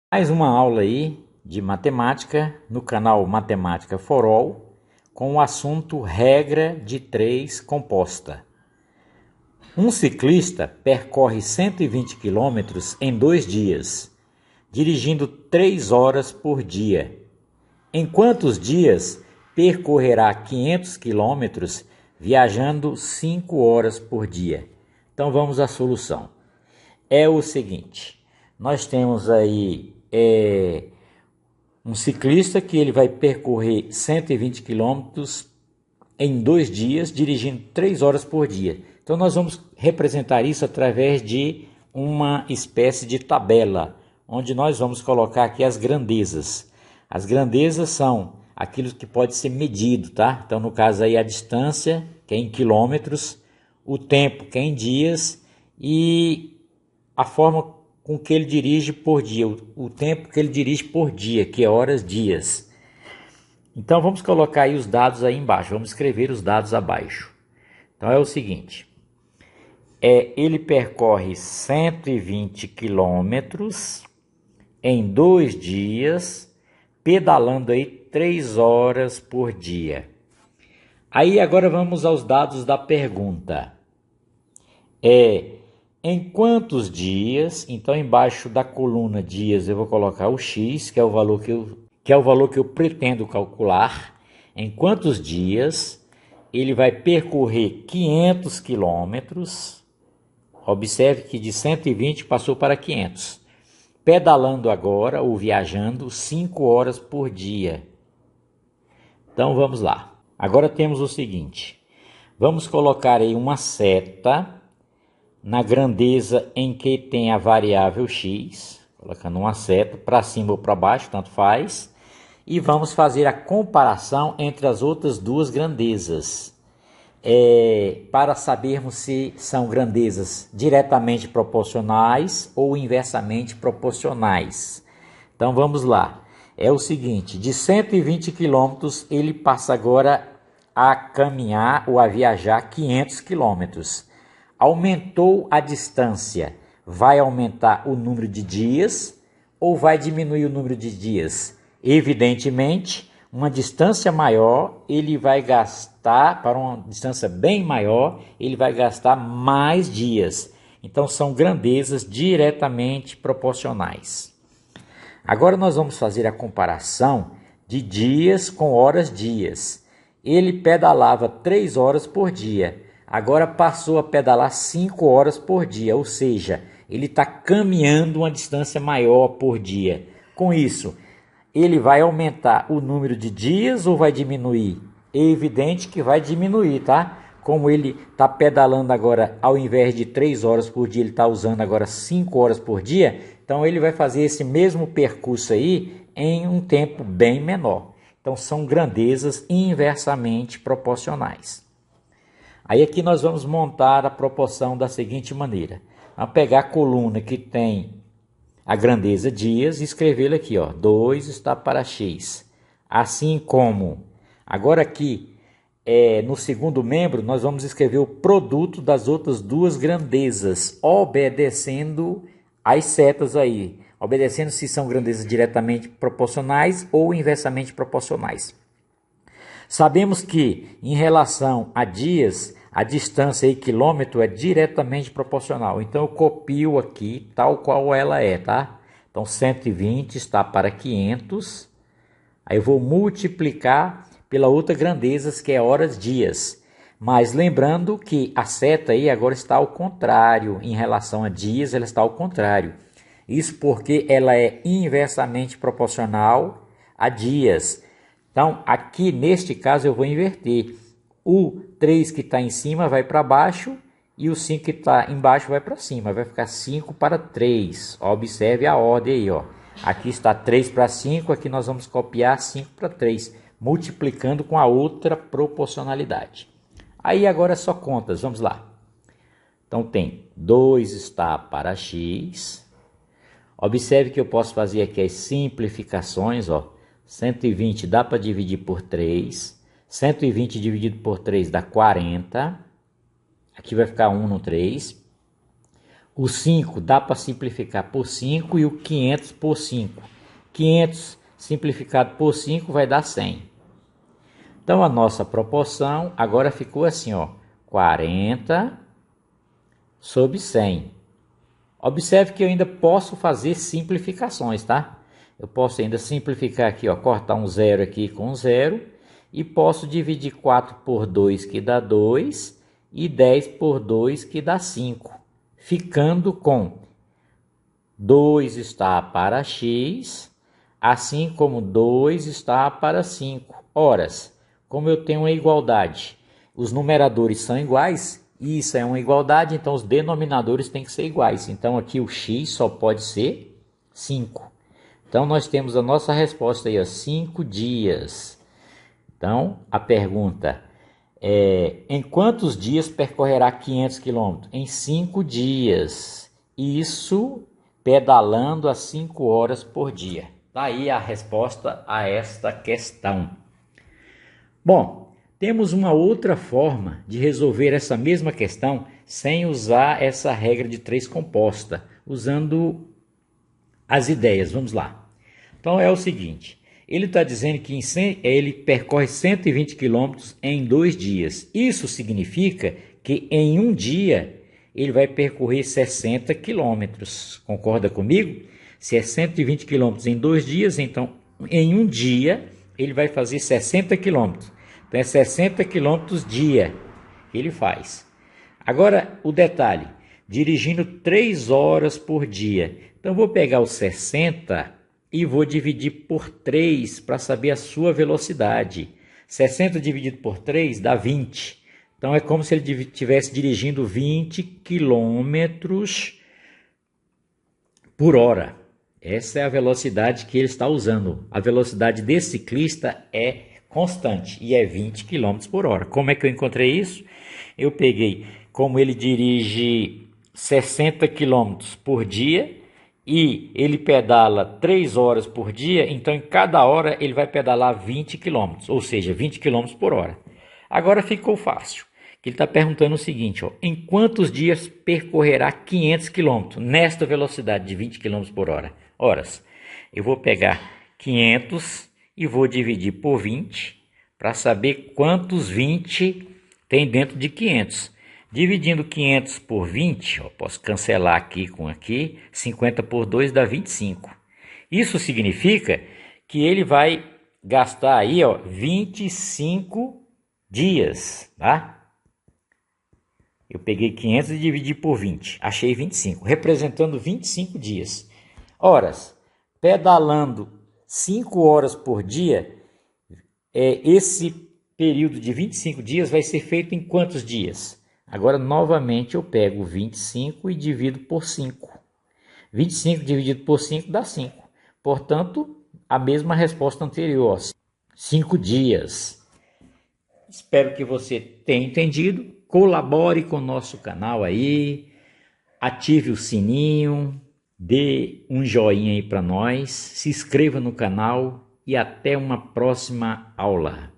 Mais uma aula aí de matemática no canal Matemática for All, com o assunto regra de 3 composta. Um ciclista percorre 120 quilômetros em 2 dias, dirigindo 3 horas por dia. Em quantos dias percorrerá 500 quilômetros viajando 5 horas por dia? Então vamos à solução. É o seguinte, nós temos aí um ciclista que ele vai percorrer 120 quilômetros em 2 dias, dirigindo 3 horas por dia. Então nós vamos representar isso através de uma espécie de tabela, onde nós vamos colocar aqui as grandezas. As grandezas são aquilo que pode ser medido, tá? Então no caso aí a distância, que é em quilômetros, o tempo, que é em dias, e a forma com que ele dirige por dia, o tempo que ele dirige por dia, que é horas, dias. Então vamos colocar aí os dados aí embaixo, vamos escrever os dados abaixo. Então é o seguinte, ele percorre 120 quilômetros em 2 dias, pedalando aí 3 horas por dia. Aí agora vamos aos dados da pergunta. Em quantos dias? Então embaixo da coluna dias eu vou colocar o x, que é o valor que eu pretendo calcular. Em quantos dias ele vai percorrer 500 quilômetros? Observe que de 120 passou para 500. Pedalando agora ou viajando 5 horas por dia. Então vamos lá. Agora temos o seguinte. Vamos colocar aí uma seta na grandeza em que tem a variável x, colocando uma seta para cima ou para baixo, tanto faz, e vamos fazer a comparação entre as outras duas grandezas, para sabermos se são grandezas diretamente proporcionais ou inversamente proporcionais. Então vamos lá, é o seguinte, de 120 quilômetros ele passa agora a caminhar ou a viajar 500 quilômetros. Aumentou a distância, vai aumentar o número de dias ou vai diminuir o número de dias? Evidentemente, uma distância maior, ele vai gastar, para uma distância bem maior, ele vai gastar mais dias. Então, são grandezas diretamente proporcionais. Agora nós vamos fazer a comparação de dias com horas-dias. Ele pedalava 3 horas por dia. Agora passou a pedalar 5 horas por dia, ou seja, ele está caminhando uma distância maior por dia. Com isso, ele vai aumentar o número de dias ou vai diminuir? É evidente que vai diminuir, tá? Como ele está pedalando agora, ao invés de 3 horas por dia, ele está usando agora 5 horas por dia, então ele vai fazer esse mesmo percurso aí em um tempo bem menor. Então são grandezas inversamente proporcionais. Aí aqui nós vamos montar a proporção da seguinte maneira. Vamos pegar a coluna que tem a grandeza dias e escrevê-la aqui, ó, 2 está para x. Assim como, agora aqui, no segundo membro, nós vamos escrever o produto das outras duas grandezas, obedecendo as setas aí, obedecendo se são grandezas diretamente proporcionais ou inversamente proporcionais. Sabemos que, em relação a dias, a distância em quilômetro é diretamente proporcional. Então, eu copio aqui tal qual ela é, tá? Então, 120 está para 500. Aí eu vou multiplicar pela outra grandeza, que é horas-dias. Mas lembrando que a seta aí agora está ao contrário. Em relação a dias, ela está ao contrário. Isso porque ela é inversamente proporcional a dias. Então, aqui neste caso eu vou inverter. O 3 que está em cima vai para baixo e o 5 que está embaixo vai para cima. Vai ficar 5 para 3. Observe a ordem aí, ó. Aqui está 3 para 5, aqui nós vamos copiar 5 para 3, multiplicando com a outra proporcionalidade. Aí agora é só contas, vamos lá. Então tem 2 está para x. Observe que eu posso fazer aqui as simplificações, ó. 120 dá para dividir por 3. 120 dividido por 3 dá 40. Aqui vai ficar 1 no 3. O 5 dá para simplificar por 5 e o 500 por 5. 500 simplificado por 5 vai dar 100. Então a nossa proporção agora ficou assim, ó, 40 sobre 100. Observe que eu ainda posso fazer simplificações, tá? Eu posso ainda simplificar aqui, ó, cortar um zero aqui com um zero, e posso dividir 4 por 2, que dá 2, e 10 por 2, que dá 5, ficando com 2 está para x, assim como 2 está para 5. Horas, como eu tenho uma igualdade, os numeradores são iguais, e isso é uma igualdade, então os denominadores têm que ser iguais. Então aqui o x só pode ser 5. Então nós temos a nossa resposta aí, ó, 5 dias. Então a pergunta é: em quantos dias percorrerá 500 km? Em 5 dias. Isso pedalando a 5 horas por dia. Daí a resposta a esta questão. Bom, temos uma outra forma de resolver essa mesma questão sem usar essa regra de 3 composta, usando as ideias. Vamos lá. Então é o seguinte, ele está dizendo que ele percorre 120 km em 2 dias. Isso significa que em um dia ele vai percorrer 60 km. Concorda comigo? Se é 120 km em 2 dias, então em um dia ele vai fazer 60 km. Então é 60 km dia que ele faz. Agora o detalhe, dirigindo 3 horas por dia. Então vou pegar os 60 e vou dividir por 3 para saber a sua velocidade. 60 dividido por 3 dá 20. Então é como se ele estivesse dirigindo 20 km por hora. Essa é a velocidade que ele está usando. A velocidade desse ciclista é constante e é 20 km por hora. Como é que eu encontrei isso? Eu peguei, como ele dirige 60 km por dia e ele pedala 3 horas por dia, então em cada hora ele vai pedalar 20 km, ou seja, 20 km por hora. Agora ficou fácil. Ele está perguntando o seguinte, ó, em quantos dias percorrerá 500 km nesta velocidade de 20 km por hora? Horas. Eu vou pegar 500 e vou dividir por 20 para saber quantos 20 tem dentro de 500. Dividindo 500 por 20, ó, posso cancelar aqui com aqui, 50 por 2 dá 25. Isso significa que ele vai gastar aí, ó, 25 dias, tá? Eu peguei 500 e dividi por 20, achei 25, representando 25 dias. Horas, pedalando 5 horas por dia, esse período de 25 dias vai ser feito em quantos dias? Agora, novamente, eu pego 25 e divido por 5. 25 dividido por 5 dá 5. Portanto, a mesma resposta anterior, 5 dias. Espero que você tenha entendido. Colabore com o nosso canal aí, ative o sininho, dê um joinha aí para nós, se inscreva no canal e até uma próxima aula.